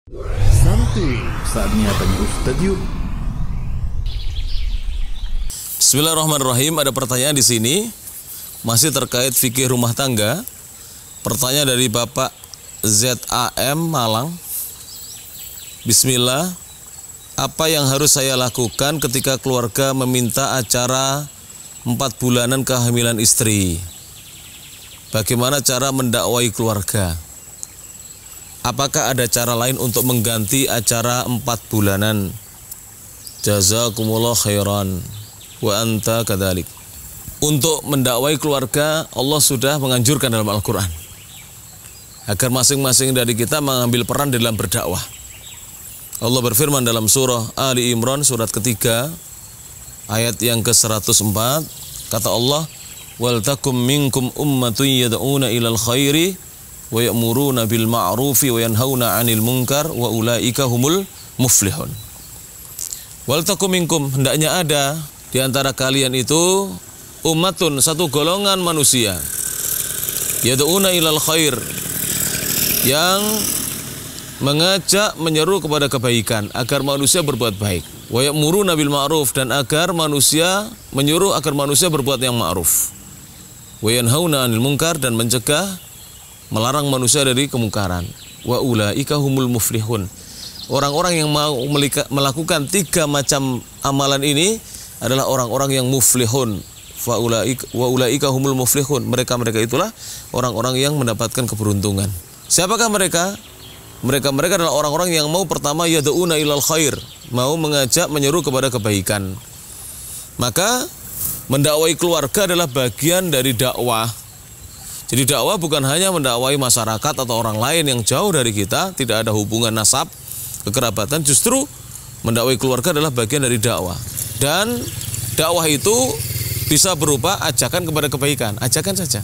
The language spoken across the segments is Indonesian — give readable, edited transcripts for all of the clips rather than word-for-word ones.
Santuy, saatnya tanya Ustadz yuk. Bismillahirrahmanirrahim. Ada pertanyaan di sini masih terkait fikih rumah tangga. Pertanyaan dari Bapak ZAM Malang. Bismillah. Apa yang harus saya lakukan ketika keluarga meminta acara 4 bulanan kehamilan istri? Bagaimana cara mendakwai keluarga? Apakah ada cara lain untuk mengganti acara 4 bulanan? Jazakumullah khairan wa anta kadzalik. Untuk mendakwai keluarga, Allah sudah menganjurkan dalam Al-Quran agar masing-masing dari kita mengambil peran dalam berdakwah. Allah berfirman dalam surah Ali Imran surat ketiga ayat yang ke-104, kata Allah, wal takum minkum ummatun yad'una ilal khairi wa ya'muruna bil ma'rufi wa yanhauna 'anil munkar wa ulaika humul muflihun. Wal takum minkum, hendaknya ada di antara kalian itu ummatun, satu golongan manusia, yad'una ilal khair, yang mengajak menyeru kepada kebaikan agar manusia berbuat baik, wa ya'muruna bil ma'ruf, dan agar manusia menyuruh agar manusia berbuat yang ma'ruf, wa yanhauna 'anil munkar, dan mencegah melarang manusia dari kemungkaran. Wa ulaika humul muflihun. Orang-orang yang mau melakukan 3 macam amalan ini adalah orang-orang yang muflihun. Wa ulaika humul muflihun. Mereka itulah orang-orang yang mendapatkan keberuntungan. Siapakah mereka? Mereka adalah orang-orang yang mau pertama yad'una ilal khair, mau mengajak menyeru kepada kebaikan. Maka mendakwai keluarga adalah bagian dari dakwah. Jadi dakwah bukan hanya mendakwai masyarakat atau orang lain yang jauh dari kita, tidak ada hubungan nasab, kekerabatan. Justru mendakwai keluarga adalah bagian dari dakwah. Dan dakwah itu bisa berupa ajakan kepada kebaikan, ajakan saja.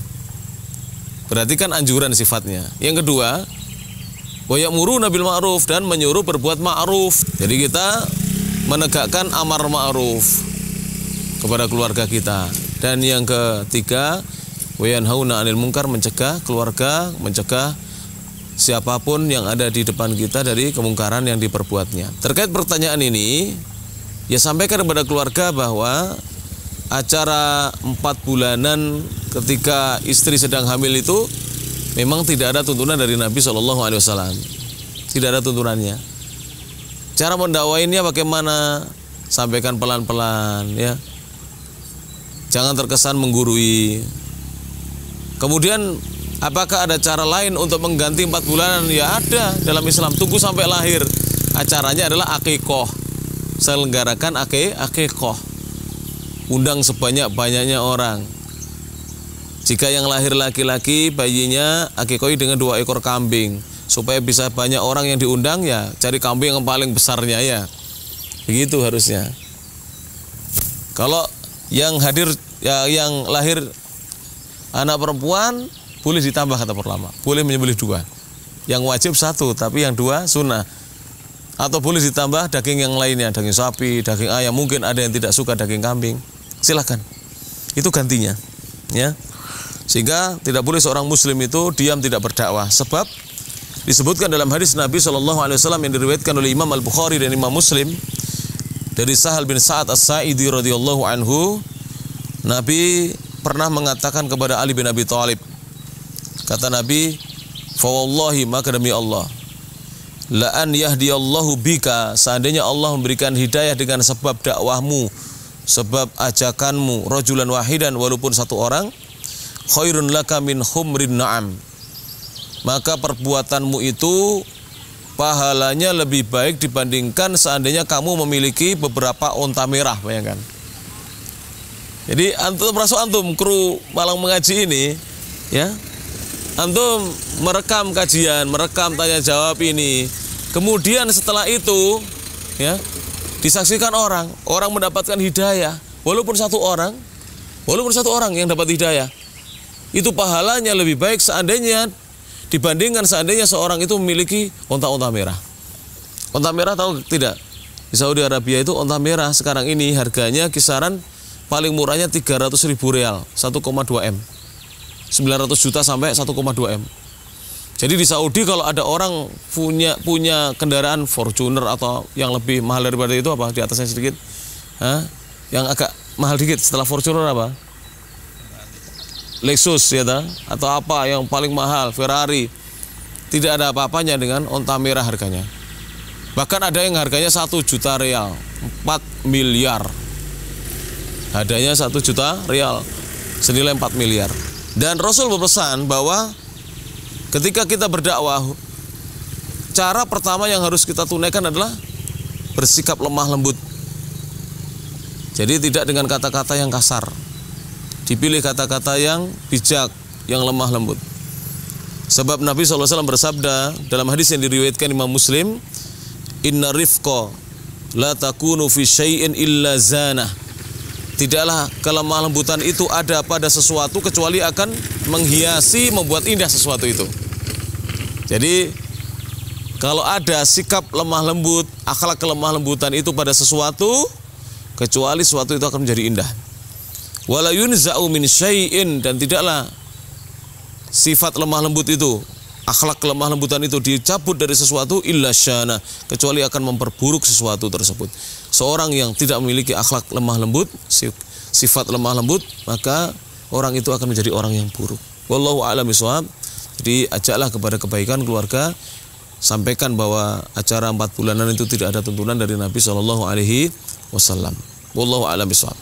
Berarti kan anjuran sifatnya. Yang kedua, wa ya'muruna bil ma'ruf, dan menyuruh berbuat ma'ruf. Jadi kita menegakkan amar ma'ruf kepada keluarga kita. Dan yang ketiga, wa yanhauna 'anil munkar, mencegah keluarga, mencegah siapapun yang ada di depan kita dari kemungkaran yang diperbuatnya. Terkait pertanyaan ini, ya sampaikan kepada keluarga bahwa acara 4 bulanan ketika istri sedang hamil itu memang tidak ada tuntunan dari Nabi SAW. Tidak ada tuntunannya. Cara mendakwainya bagaimana? Sampaikan pelan-pelan, ya. Jangan terkesan menggurui. Kemudian apakah ada cara lain untuk mengganti 4 bulanan? Ya ada dalam Islam. Tunggu sampai lahir. Acaranya adalah akikoh. Selenggarakan akikoh. Undang sebanyak-banyaknya orang. Jika yang lahir laki-laki, bayinya akikoi dengan 2 ekor kambing. Supaya bisa banyak orang yang diundang, ya cari kambing yang paling besarnya, ya. Begitu harusnya. Kalau yang hadir, ya yang lahir anak perempuan, boleh ditambah kata ulama, boleh menyembelih 2. Yang wajib 1, tapi yang 2 sunnah. Atau boleh ditambah daging yang lainnya, daging sapi, daging ayam. Mungkin ada yang tidak suka daging kambing, silakan. Itu gantinya, ya. Sehingga tidak boleh seorang muslim itu diam tidak berdakwah. Sebab disebutkan dalam hadis Nabi SAW yang diriwayatkan oleh Imam Al-Bukhari dan Imam Muslim dari Sahal bin Sa'ad As-Sa'idi radhiyallahu anhu, Nabi pernah mengatakan kepada Ali bin Abi Thalib, kata Nabi, fa wallahi, maka demi Allah, la an yahdiyallahu bika, seandainya Allah memberikan hidayah dengan sebab dakwahmu, sebab ajakanmu, rajulan wahidan, walaupun 1 orang, khairun laka min humrin na'am, maka perbuatanmu itu pahalanya lebih baik dibandingkan seandainya kamu memiliki beberapa onta merah. Bayangkan. Jadi antum kru Malang Mengaji ini, ya, antum merekam kajian, merekam tanya jawab ini, kemudian setelah itu, ya, disaksikan orang mendapatkan hidayah, walaupun satu orang yang dapat hidayah, itu pahalanya lebih baik seandainya dibandingkan seandainya seorang itu memiliki onta-onta merah. Onta merah tahu tidak? Di Saudi Arabia itu onta merah sekarang ini harganya kisaran paling murahnya 300.000 real, 1,2 M. 900 juta sampai 1,2 M. Jadi di Saudi kalau ada orang punya kendaraan Fortuner atau yang lebih mahal daripada itu apa? Di atasnya sedikit. Yang agak mahal dikit setelah Fortuner apa? Lexus ya atau apa yang paling mahal, Ferrari. Tidak ada apa-apanya dengan onta merah harganya. Bahkan ada yang harganya 1 juta rial, 4 miliar. Harganya 1 juta rial, senilai 4 miliar. Dan Rasul berpesan bahwa ketika kita berdakwah, cara pertama yang harus kita tunaikan adalah bersikap lemah lembut. Jadi tidak dengan kata-kata yang kasar. Dipilih kata-kata yang bijak, yang lemah lembut. Sebab Nabi SAW bersabda dalam hadis yang diriwayatkan Imam Muslim, "Inna rifqa la takunu fi syai'in illa zanah." Tidaklah kelemah lembutan itu ada pada sesuatu kecuali akan menghiasi, membuat indah sesuatu itu. Jadi kalau ada sikap lemah lembut, akhlak kelemah lembutan itu pada sesuatu, kecuali sesuatu itu akan menjadi indah. Wala yunza'u min syai'in, dan tidaklah sifat lemah lembut itu, akhlak kelemah lembutan itu dicabut dari sesuatu illa syana, kecuali akan memperburuk sesuatu tersebut. Seorang yang tidak memiliki akhlak lemah lembut, sifat lemah lembut, maka orang itu akan menjadi orang yang buruk. Wallahu a'lam bishawab. Jadi ajaklah kepada kebaikan keluarga, sampaikan bahwa acara 4 bulanan itu tidak ada tuntunan dari Nabi SAW. Wallahu a'lam bishawab.